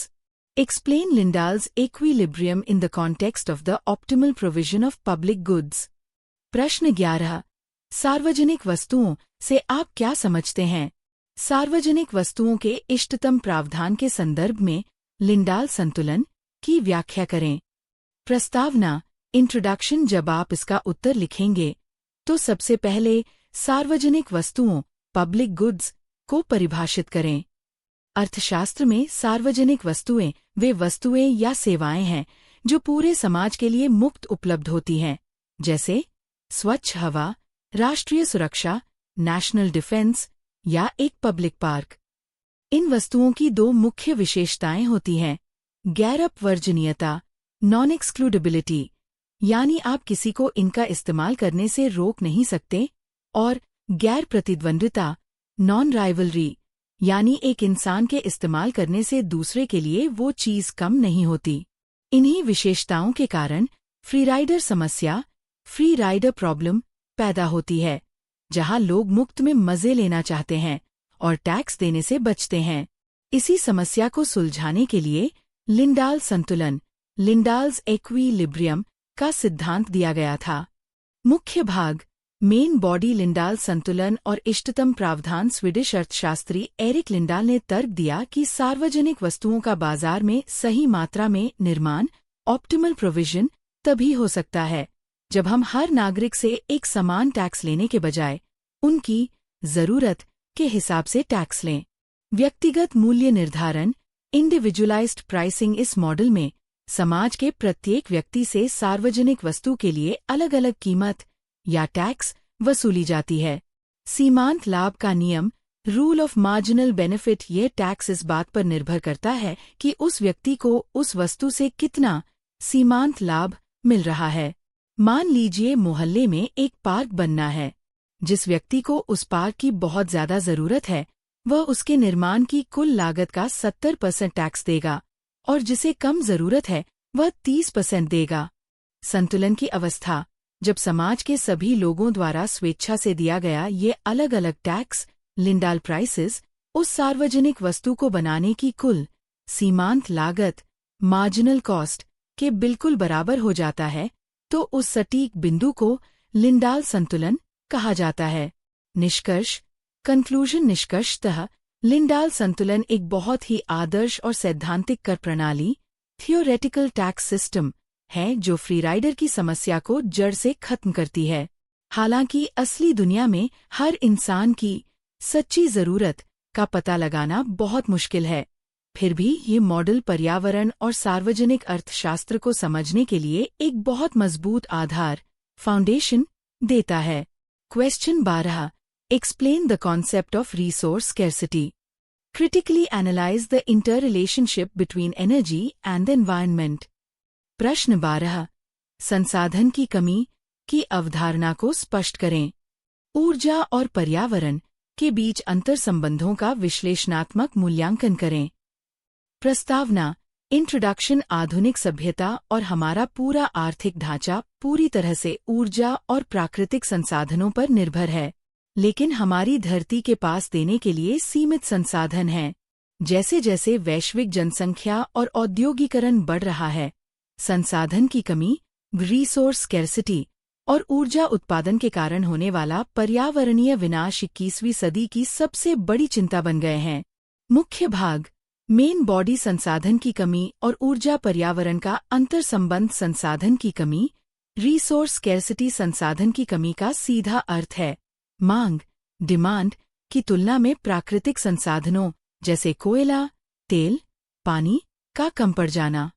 Explain Lindahl's equilibrium in the context of the optimal provision of public goods. प्रश्न 11। सार्वजनिक वस्तुओं से आप क्या समझते हैं? सार्वजनिक वस्तुओं के इष्टतम प्रावधान के संदर्भ में लिंडाल संतुलन की व्याख्या करें। प्रस्तावना इंट्रोडक्शन। जब आप इसका उत्तर लिखेंगे तो सबसे पहले सार्वजनिक वस्तुओं पब्लिक गुड्स को परिभाषित करें। अर्थशास्त्र में सार्वजनिक वस्तुएं वे वस्तुएं या सेवाएं हैं जो पूरे समाज के लिए मुफ्त उपलब्ध होती हैं, जैसे स्वच्छ हवा, राष्ट्रीय सुरक्षा, नेशनल डिफेंस या एक पब्लिक पार्क। इन वस्तुओं की दो मुख्य विशेषताएं होती हैं, गैर अपवर्जनीयता, नॉन एक्सक्लूडेबिलिटी, यानी आप किसी को इनका इस्तेमाल करने से रोक नहीं सकते, और गैर प्रतिद्वंद्विता, नॉन राइवलरी, यानी एक इंसान के इस्तेमाल करने से दूसरे के लिए वो चीज कम नहीं होती। इन्हीं विशेषताओं के कारण फ्रीराइडर समस्या, फ्री राइडर प्रॉब्लम पैदा होती है, जहां लोग मुफ्त में मजे लेना चाहते हैं और टैक्स देने से बचते हैं। इसी समस्या को सुलझाने के लिए लिंडाल संतुलन, लिंडाल्स इक्विलिब्रियम का सिद्धांत दिया गया था। मुख्य भाग, मेन बॉडी लिंडाल संतुलन और इष्टतम प्रावधान। स्वीडिश अर्थशास्त्री एरिक लिंडाल ने तर्क दिया कि सार्वजनिक वस्तुओं का बाजार में सही मात्रा में निर्माण, ऑप्टिमल प्रोविजन, तभी हो सकता है जब हम हर नागरिक से एक समान टैक्स लेने के बजाय उनकी जरूरत के हिसाब से टैक्स लें। व्यक्तिगत मूल्य निर्धारण, इंडिविजुअलाइज्ड प्राइसिंग। इस मॉडल में समाज के प्रत्येक व्यक्ति से सार्वजनिक वस्तु के लिए अलग अलग कीमत या टैक्स वसूली जाती है। सीमांत लाभ का नियम, रूल ऑफ मार्जिनल बेनिफिट। ये टैक्स इस बात पर निर्भर करता है कि उस व्यक्ति को उस वस्तु से कितना सीमांत लाभ मिल रहा है। मान लीजिए मोहल्ले में एक पार्क बनना है। जिस व्यक्ति को उस पार्क की बहुत ज्यादा जरूरत है, वह उसके निर्माण की कुल लागत का 70% टैक्स देगा, और जिसे कम जरूरत है वह 30% देगा। संतुलन की अवस्था, जब समाज के सभी लोगों द्वारा स्वेच्छा से दिया गया ये अलग अलग टैक्स, लिंडाल प्राइसेस, उस सार्वजनिक वस्तु को बनाने की कुल सीमांत लागत, मार्जिनल कॉस्ट, के बिल्कुल बराबर हो जाता है, तो उस सटीक बिंदु को लिंडाल संतुलन कहा जाता है। निष्कर्ष, कंक्लूजन। निष्कर्षतः लिंडाल संतुलन एक बहुत ही आदर्श और सैद्धांतिक कर प्रणाली, थियोरेटिकल टैक्स सिस्टम है जो फ्री राइडर की समस्या को जड़ से खत्म करती है। हालांकि असली दुनिया में हर इंसान की सच्ची जरूरत का पता लगाना बहुत मुश्किल है, फिर भी ये मॉडल पर्यावरण और सार्वजनिक अर्थशास्त्र को समझने के लिए एक बहुत मजबूत आधार, फाउंडेशन देता है। Question 12. Explain the concept of resource scarcity. Critically analyze the interrelationship between energy and the environment. प्रश्न 12. संसाधन की कमी की अवधारणा को स्पष्ट करें। ऊर्जा और पर्यावरण के बीच अंतर संबंधों का विश्लेषणात्मक मूल्यांकन करें। प्रस्तावना, इंट्रोडक्शन। आधुनिक सभ्यता और हमारा पूरा आर्थिक ढांचा पूरी तरह से ऊर्जा और प्राकृतिक संसाधनों पर निर्भर है, लेकिन हमारी धरती के पास देने के लिए सीमित संसाधन हैं। जैसे जैसे वैश्विक जनसंख्या और औद्योगीकरण बढ़ रहा है, संसाधन की कमी, रिसोर्स स्कैर्सिटी, और ऊर्जा उत्पादन के कारण होने वाला पर्यावरणीय विनाश 21वीं सदी की सबसे बड़ी चिंता बन गए हैं। मुख्य भाग, मेन बॉडी। संसाधन की कमी और ऊर्जा पर्यावरण का अंतर संबंध। संसाधन की कमी, रिसोर्स स्कैर्सिटी, संसाधन की कमी का सीधा अर्थ है मांग, डिमांड की तुलना में प्राकृतिक संसाधनों जैसे कोयला, तेल, पानी का कम पड़ जाना।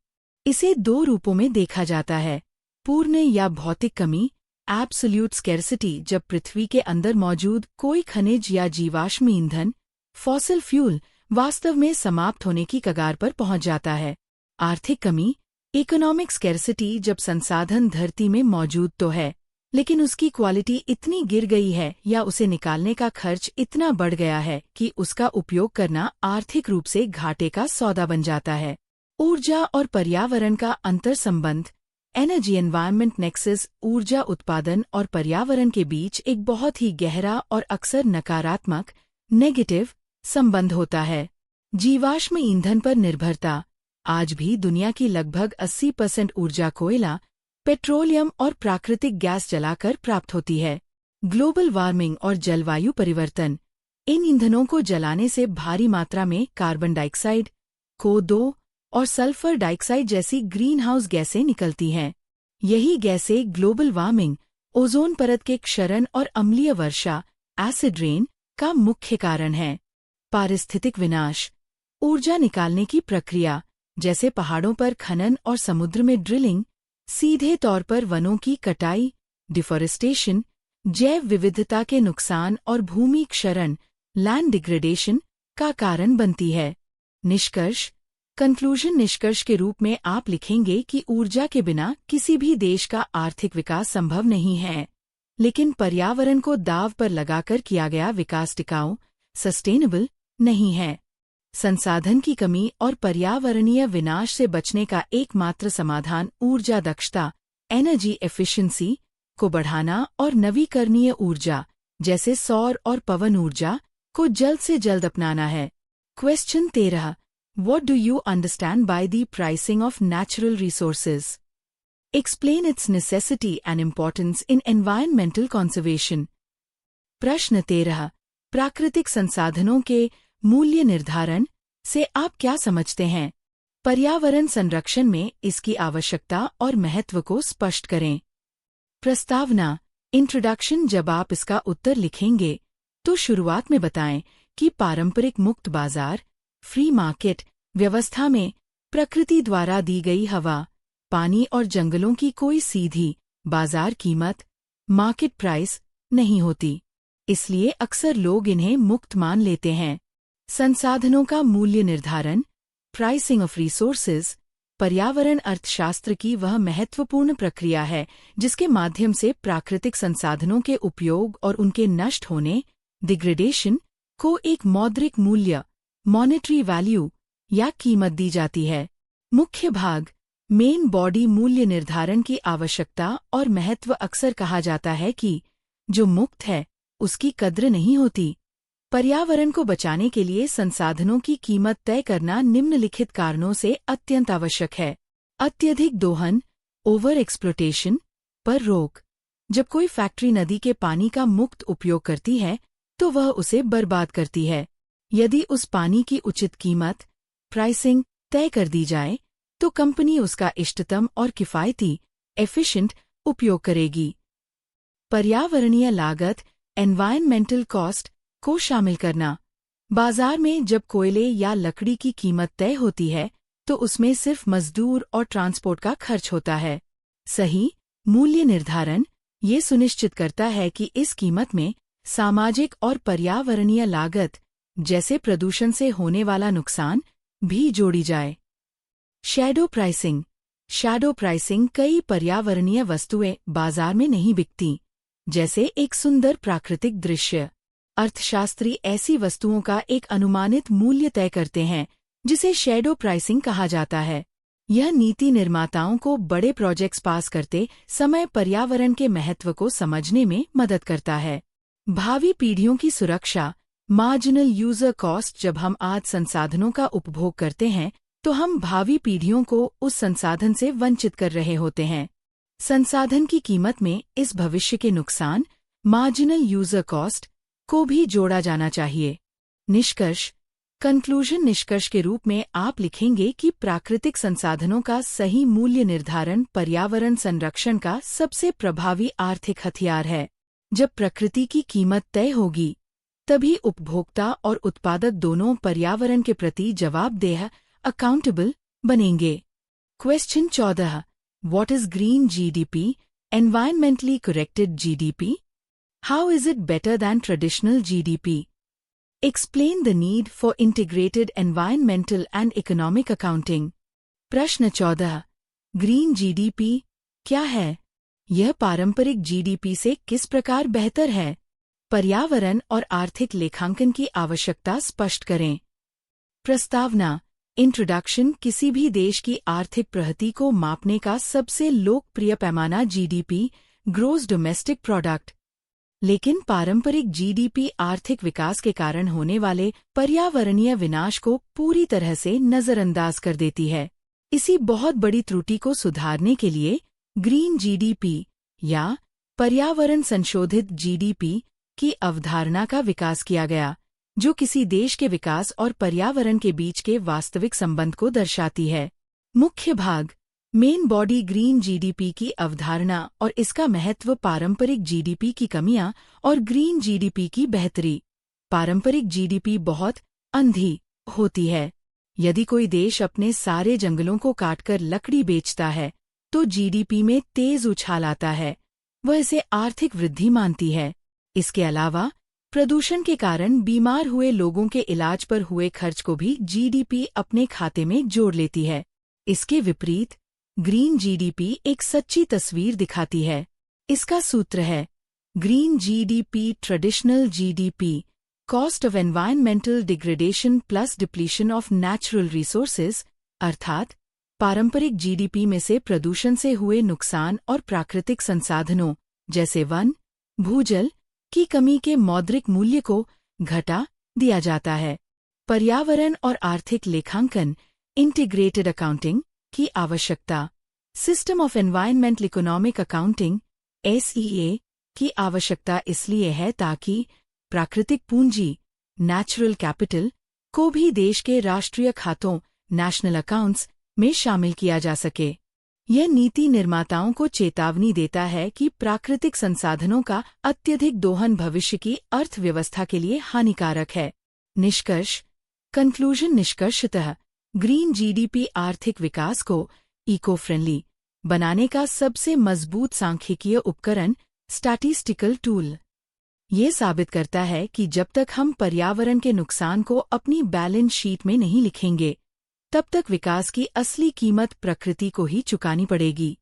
इसे दो रूपों में देखा जाता है, पूर्ण या भौतिक कमी, एब्सोल्यूट स्कैर्सिटी, जब पृथ्वी के अंदर मौजूद कोई खनिज या जीवाश्म ईंधन, फॉसिल फ्यूल, वास्तव में समाप्त होने की कगार पर पहुंच जाता है। आर्थिक कमी, इकोनॉमिक स्कैर्सिटी, जब संसाधन धरती में मौजूद तो है, लेकिन उसकी क्वालिटी इतनी गिर गई है या उसे निकालने का खर्च इतना बढ़ गया है कि उसका उपयोग करना आर्थिक रूप से घाटे का सौदा बन जाता है। ऊर्जा और पर्यावरण का अंतर संबंध, एनर्जी एनवायरनमेंट नेक्सस। ऊर्जा उत्पादन और पर्यावरण के बीच एक बहुत ही गहरा और अक्सर नकारात्मक, नेगेटिव संबंध होता है। जीवाश्म ईंधन पर निर्भरता, आज भी दुनिया की लगभग 80% ऊर्जा कोयला, पेट्रोलियम और प्राकृतिक गैस जलाकर प्राप्त होती है। ग्लोबल वार्मिंग और जलवायु परिवर्तन, इन ईंधनों को जलाने से भारी मात्रा में कार्बन डाइऑक्साइड, CO2 और सल्फर डाइऑक्साइड जैसी ग्रीन हाउस गैसें निकलती हैं। यही गैसें ग्लोबल वार्मिंग, ओजोन परत के क्षरण और अम्लीय वर्षा, एसिड रेन का मुख्य कारण है। पारिस्थितिक विनाश, ऊर्जा निकालने की प्रक्रिया, जैसे पहाड़ों पर खनन और समुद्र में ड्रिलिंग, सीधे तौर पर वनों की कटाई, डिफॉरेस्टेशन, जैव विविधता के नुकसान और भूमि क्षरण, लैंड डिग्रेडेशन का कारण बनती है। निष्कर्ष, कंक्लूजन निष्कर्ष के रूप में आप लिखेंगे कि ऊर्जा के बिना किसी भी देश का आर्थिक विकास संभव नहीं है, लेकिन पर्यावरण को दांव पर लगाकर किया गया विकास टिकाऊ, सस्टेनेबल नहीं है। संसाधन की कमी और पर्यावरणीय विनाश से बचने का एकमात्र समाधान ऊर्जा दक्षता, एनर्जी एफिशिएंसी को बढ़ाना और नवीकरणीय ऊर्जा जैसे सौर और पवन ऊर्जा को जल्द से जल्द अपनाना है। Question 13. What do you understand by the pricing of natural resources? Explain its necessity and importance in environmental conservation. प्रश्न 13. प्राकृतिक संसाधनों के मूल्य निर्धारण से आप क्या समझते हैं? पर्यावरण संरक्षण में इसकी आवश्यकता और महत्व को स्पष्ट करें। प्रस्तावना, इंट्रोडक्शन। जब आप इसका उत्तर लिखेंगे तो शुरुआत में बताएं कि पारंपरिक मुक्त बाजार फ्री मार्केट व्यवस्था में प्रकृति द्वारा दी गई हवा, पानी और जंगलों की कोई सीधी बाजार कीमत मार्केट प्राइस नहीं होती, इसलिए अक्सर लोग इन्हें मुक्त मान लेते हैं। संसाधनों का मूल्य निर्धारण, प्राइसिंग ऑफ रिसोर्सेज, पर्यावरण अर्थशास्त्र की वह महत्वपूर्ण प्रक्रिया है जिसके माध्यम से प्राकृतिक संसाधनों के उपयोग और उनके नष्ट होने, डिग्रेडेशन, को एक मौद्रिक मूल्य, मॉनेटरी वैल्यू या कीमत दी जाती है। मुख्य भाग, मेन बॉडी। मूल्य निर्धारण की आवश्यकता और महत्व। अक्सर कहा जाता है कि जो मुक्त है उसकी कद्र नहीं होती। पर्यावरण को बचाने के लिए संसाधनों की कीमत तय करना निम्नलिखित कारणों से अत्यंत आवश्यक है। अत्यधिक दोहन, ओवर एक्सप्लोटेशन पर रोक। जब कोई फैक्ट्री नदी के पानी का मुक्त उपयोग करती है तो वह उसे बर्बाद करती है। यदि उस पानी की उचित कीमत, प्राइसिंग, तय कर दी जाए तो कंपनी उसका इष्टतम और किफायती, एफिशिएंट उपयोग करेगी। पर्यावरणीय लागत, एनवायरमेंटल कॉस्ट को शामिल करना। बाजार में जब कोयले या लकड़ी की कीमत तय होती है तो उसमें सिर्फ मजदूर और ट्रांसपोर्ट का खर्च होता है। सही मूल्य निर्धारण ये सुनिश्चित करता है कि इस कीमत में सामाजिक और पर्यावरणीय लागत जैसे प्रदूषण से होने वाला नुकसान भी जोड़ी जाए। Shadow pricing. शैडो प्राइसिंग कई पर्यावरणीय वस्तुएं बाजार में नहीं बिकती, जैसे एक सुंदर प्राकृतिक दृश्य। अर्थशास्त्री ऐसी वस्तुओं का एक अनुमानित मूल्य तय करते हैं जिसे शैडो प्राइसिंग कहा जाता है। यह नीति निर्माताओं को बड़े प्रोजेक्ट्स पास करते समय पर्यावरण के महत्व को समझने में मदद करता है। भावी पीढ़ियों की सुरक्षा, मार्जिनल यूजर कॉस्ट। जब हम आज संसाधनों का उपभोग करते हैं तो हम भावी पीढ़ियों को उस संसाधन से वंचित कर रहे होते हैं। संसाधन की कीमत में इस भविष्य के नुकसान, मार्जिनल यूजर कॉस्ट, को भी जोड़ा जाना चाहिए। निष्कर्ष, कंक्लूजन। निष्कर्ष के रूप में आप लिखेंगे कि प्राकृतिक संसाधनों का सही मूल्य निर्धारण पर्यावरण संरक्षण का सबसे प्रभावी आर्थिक हथियार है। जब प्रकृति की कीमत तय होगी तभी उपभोक्ता और उत्पादक दोनों पर्यावरण के प्रति जवाबदेह, अकाउंटेबल बनेंगे। Question 14. What is green GDP, environmentally corrected GDP? How is it better than traditional GDP? Explain the need for integrated environmental and economic accounting. प्रश्न 14. ग्रीन GDP क्या है? यह पारंपरिक GDP से किस प्रकार बेहतर है? पर्यावरण और आर्थिक लेखांकन की आवश्यकता स्पष्ट करें। प्रस्तावना, इंट्रोडक्शन। किसी भी देश की आर्थिक प्रगति को मापने का सबसे लोकप्रिय पैमाना GDP, ग्रोस डोमेस्टिक प्रोडक्ट। लेकिन पारंपरिक GDP आर्थिक विकास के कारण होने वाले पर्यावरणीय विनाश को पूरी तरह से नजरअंदाज कर देती है। इसी बहुत बड़ी त्रुटि को सुधारने के लिए ग्रीन GDP या पर्यावरण संशोधित GDP की अवधारणा का विकास किया गया, जो किसी देश के विकास और पर्यावरण के बीच के वास्तविक संबंध को दर्शाती है। मुख्य भाग, मेन बॉडी। ग्रीन GDP की अवधारणा और इसका महत्व। पारंपरिक GDP की कमियां और ग्रीन GDP की बेहतरी। पारंपरिक GDP बहुत अंधी होती है। यदि कोई देश अपने सारे जंगलों को काटकर लकड़ी बेचता है तो GDP में तेज उछाल आता है। वह इसे आर्थिक वृद्धि मानती है। इसके अलावा प्रदूषण के कारण बीमार हुए लोगों के इलाज पर हुए खर्च को भी जीडीपी अपने खाते में जोड़ लेती है। इसके विपरीत ग्रीन जीडीपी एक सच्ची तस्वीर दिखाती है। इसका सूत्र है green GDP traditional GDP cost of environmental degradation plus depletion of natural resources, अर्थात पारंपरिक जीडीपी में से प्रदूषण से हुए नुकसान और प्राकृतिक संसाधनों जैसे वन, भूजल की कमी के मौद्रिक मूल्य को घटा दिया जाता है। पर्यावरण और आर्थिक लेखांकन इंटीग्रेटेड अकाउंटिंग की आवश्यकता। System of environmental economic accounting (SEA) की आवश्यकता इसलिए है ताकि प्राकृतिक पूंजी नेचुरल कैपिटल को भी देश के राष्ट्रीय खातों नेशनल अकाउंट्स में शामिल किया जा सके। यह नीति निर्माताओं को चेतावनी देता है कि प्राकृतिक संसाधनों का अत्यधिक दोहन भविष्य की अर्थव्यवस्था के लिए हानिकारक है। निष्कर्ष कंक्लूजन निष्कर्षतः ग्रीन जीडीपी आर्थिक विकास को इको फ्रेंडली बनाने का सबसे मजबूत सांख्यिकीय उपकरण स्टैटिस्टिकल टूल। ये साबित करता है कि जब तक हम पर्यावरण के नुकसान को अपनी बैलेंस शीट में नहीं लिखेंगे, तब तक विकास की असली कीमत प्रकृति को ही चुकानी पड़ेगी।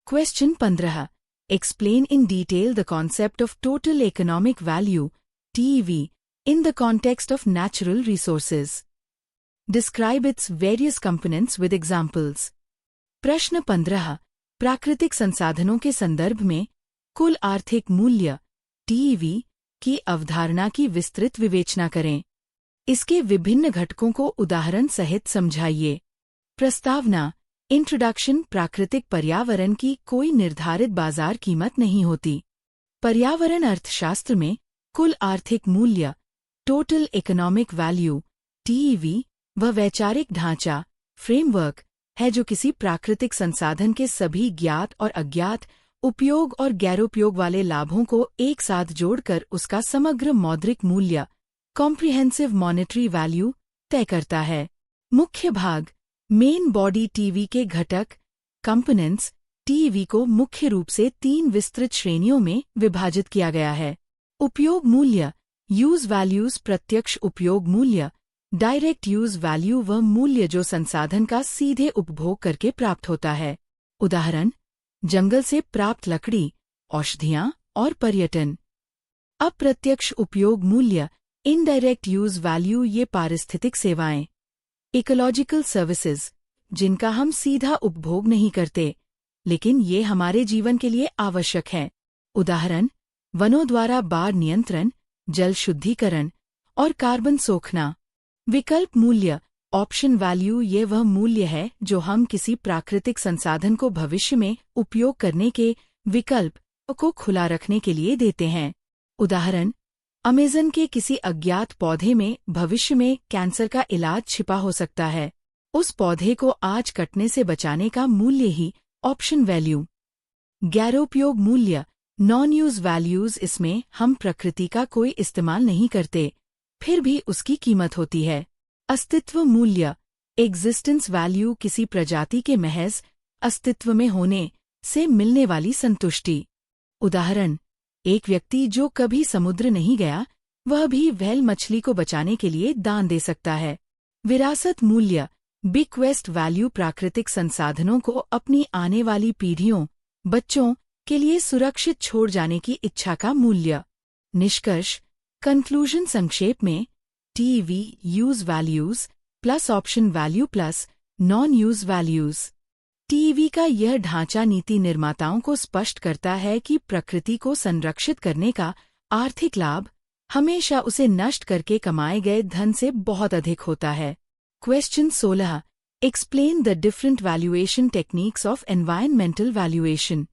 Question 15 explain in detail the concept of total economic value (TEV) in the context of natural resources. Describe its various components with examples. प्रश्न 15 प्राकृतिक संसाधनों के संदर्भ में कुल आर्थिक मूल्य (TEV) की अवधारणा की विस्तृत विवेचना करें। इसके विभिन्न घटकों को उदाहरण सहित समझाइए। प्रस्तावना इंट्रोडक्शन प्राकृतिक पर्यावरण की कोई निर्धारित बाजार कीमत नहीं होती। पर्यावरण अर्थशास्त्र में कुल आर्थिक मूल्य टोटल इकोनॉमिक वैल्यू (TEV) वह वैचारिक ढांचा फ्रेमवर्क है जो किसी प्राकृतिक संसाधन के सभी ज्ञात और अज्ञात उपयोग और गैरोपयोग वाले लाभों को एक साथ जोड़कर उसका समग्र मौद्रिक मूल्य कॉम्प्रिहेंसिव मॉनेटरी वैल्यू तय करता है। मुख्य भाग मेन बॉडी TEV के घटक कंपोनेंट्स TEV को मुख्य रूप से 3 विस्तृत श्रेणियों में विभाजित किया गया है। उपयोग मूल्य यूज वैल्यूज प्रत्यक्ष उपयोग मूल्य डायरेक्ट यूज वैल्यू वह मूल्य जो संसाधन का सीधे उपभोग करके प्राप्त होता है। उदाहरण जंगल से प्राप्त लकड़ी, औषधियाँ और पर्यटन। अप्रत्यक्ष उपयोग मूल्य इनडायरेक्ट यूज वैल्यू ये पारिस्थितिक सेवाएं इकोलॉजिकल सर्विसेज जिनका हम सीधा उपभोग नहीं करते, लेकिन ये हमारे जीवन के लिए आवश्यक हैं। उदाहरण वनों द्वारा बाढ़ नियंत्रण, जल शुद्धिकरण और कार्बन सोखना। विकल्प मूल्य ऑप्शन वैल्यू ये वह मूल्य है जो हम किसी प्राकृतिक संसाधन को भविष्य में उपयोग करने के विकल्प को खुला रखने के लिए देते हैं। उदाहरण अमेज़न के किसी अज्ञात पौधे में भविष्य में कैंसर का इलाज छिपा हो सकता है। उस पौधे को आज कटने से बचाने का मूल्य ही ऑप्शन वैल्यू। गैरोपयोग मूल्य नॉन यूज वैल्यूज इसमें हम प्रकृति का कोई इस्तेमाल नहीं करते, फिर भी उसकी कीमत होती है। अस्तित्व मूल्य एग्जिस्टेंस वैल्यू किसी प्रजाति के महज अस्तित्व में होने से मिलने वाली संतुष्टि। उदाहरण एक व्यक्ति जो कभी समुद्र नहीं गया, वह भी व्हेल मछली को बचाने के लिए दान दे सकता है। विरासत मूल्य बिक्वेस्ट वैल्यू प्राकृतिक संसाधनों को अपनी आने वाली पीढ़ियों, बच्चों के लिए सुरक्षित छोड़ जाने की इच्छा का मूल्य। निष्कर्ष कंक्लूजन संक्षेप में TEV use values plus option value plus non use values. TEV का यह ढांचा नीति निर्माताओं को स्पष्ट करता है कि प्रकृति को संरक्षित करने का आर्थिक लाभ हमेशा उसे नष्ट करके कमाए गए धन से बहुत अधिक होता है। Question 16 explain the different valuation techniques of environmental valuation.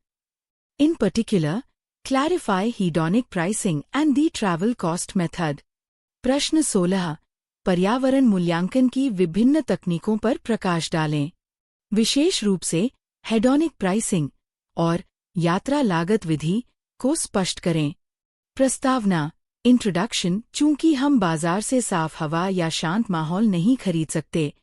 In particular clarify hedonic pricing and the travel cost method. प्रश्न 16 पर्यावरण मूल्यांकन की विभिन्न तकनीकों पर प्रकाश डालें। विशेष रूप से हेडोनिक प्राइसिंग और यात्रा लागत विधि को स्पष्ट करें। प्रस्तावना इंट्रोडक्शन चूंकि हम बाजार से साफ हवा या शांत माहौल नहीं खरीद सकते,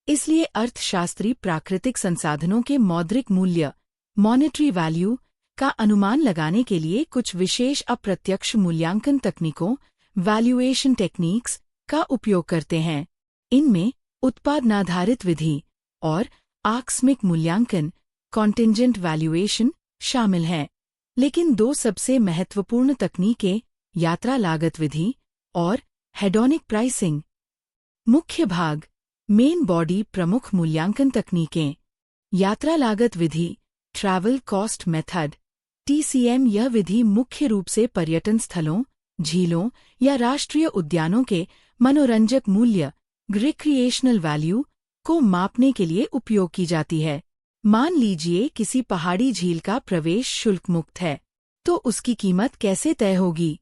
इसलिए अर्थशास्त्री प्राकृतिक संसाधनों के मौद्रिक मूल्य मॉनेटरी वैल्यू का अनुमान लगाने के लिए कुछ विशेष अप्रत्यक्ष मूल्यांकन तकनीकों वैल्यूएशन टेक्निक्स का उपयोग करते हैं। इनमें उत्पादनाधारित विधि और आकस्मिक मूल्यांकन कॉन्टिंजेंट वैल्यूएशन शामिल हैं। लेकिन दो सबसे महत्वपूर्ण तकनीकें यात्रा लागत विधि और हेडोनिक प्राइसिंग। मुख्य भाग मेन बॉडी प्रमुख मूल्यांकन तकनीकें। यात्रा लागत विधि ट्रैवल कॉस्ट मेथड TCM। यह विधि मुख्य रूप से पर्यटन स्थलों, झीलों या राष्ट्रीय उद्यानों के मनोरंजक मूल्य रिक्रिएशनल वैल्यू को मापने के लिए उपयोग की जाती है। मान लीजिए किसी पहाड़ी झील का प्रवेश शुल्क मुक्त है, तो उसकी कीमत कैसे तय होगी?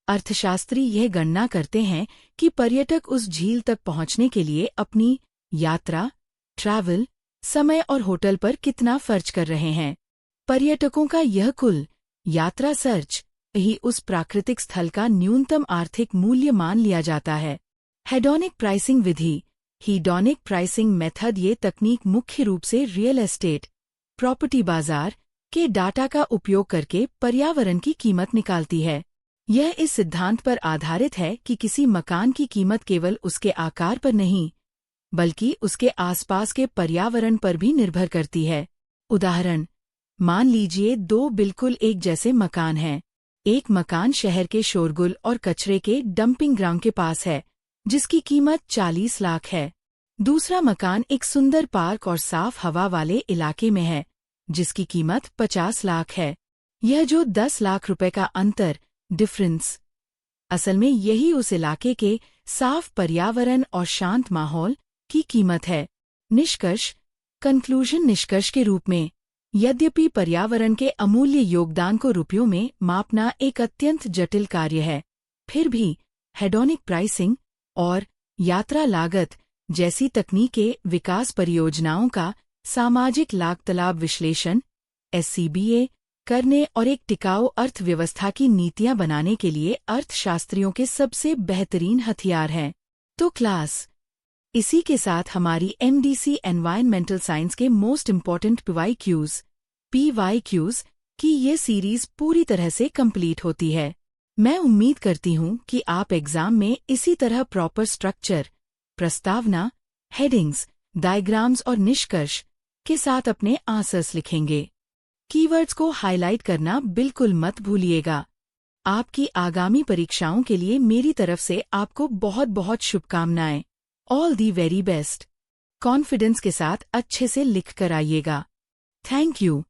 अर्थशास्त्री यह गणना करते हैं कि पर्यटक उस झील तक पहुंचने के लिए अपनी यात्रा, ट्रैवल, समय और होटल पर कितना खर्च कर रहे हैं। पर्यटकों का यह कुल यात्रा खर्च ही उस प्राकृतिक स्थल का न्यूनतम आर्थिक मूल्य मान लिया जाता है। हेडोनिक प्राइसिंग विधि हीडोनिक प्राइसिंग मेथड। ये तकनीक मुख्य रूप से रियल एस्टेट प्रॉपर्टी बाजार के डाटा का उपयोग करके पर्यावरण की कीमत निकालती है। यह इस सिद्धांत पर आधारित है कि किसी मकान की कीमत केवल उसके आकार पर नहीं, बल्कि उसके आसपास के पर्यावरण पर भी निर्भर करती है। उदाहरण, मान लीजिए दो बिल्कुल एक जैसे मकान हैं। एक मकान शहर के शोरगुल और कचरे के डंपिंग ग्राउंड के पास है, जिसकी कीमत 40 लाख है। दूसरा मकान एक सुंदर पार्क और साफ हवा वाले इलाके में है, जिसकी कीमत 50 लाख है। यह जो 10 लाख रुपए का अंतर डिफरेंस, असल में यही उस इलाके के साफ पर्यावरण और शांत माहौल की कीमत है। निष्कर्ष कंक्लूजन निष्कर्ष के रूप में, यद्यपि पर्यावरण के अमूल्य योगदान को रुपयों में मापना एक अत्यंत जटिल कार्य है, फिर भी हेडोनिक प्राइसिंग और यात्रा लागत जैसी तकनीकें विकास परियोजनाओं का सामाजिक लाभ विश्लेषण SCBA करने और एक टिकाऊ अर्थव्यवस्था की नीतियां बनाने के लिए अर्थशास्त्रियों के सबसे बेहतरीन हथियार हैं। तो क्लास, इसी के साथ हमारी MDC एनवायरमेंटल साइंस के मोस्ट इम्पॉर्टेंट PYQs की ये सीरीज पूरी तरह से कंप्लीट होती है। मैं उम्मीद करती हूँ कि आप एग्जाम में इसी तरह प्रॉपर स्ट्रक्चर, प्रस्तावना, हेडिंग्स, डायग्राम्स और निष्कर्ष के साथ अपने आंसर्स लिखेंगे। कीवर्ड्स को हाईलाइट करना बिल्कुल मत भूलिएगा। आपकी आगामी परीक्षाओं के लिए मेरी तरफ से आपको बहुत बहुत शुभकामनाएं। All the very best. Confidence के साथ अच्छे से लिख कर आइएगा। Thank you.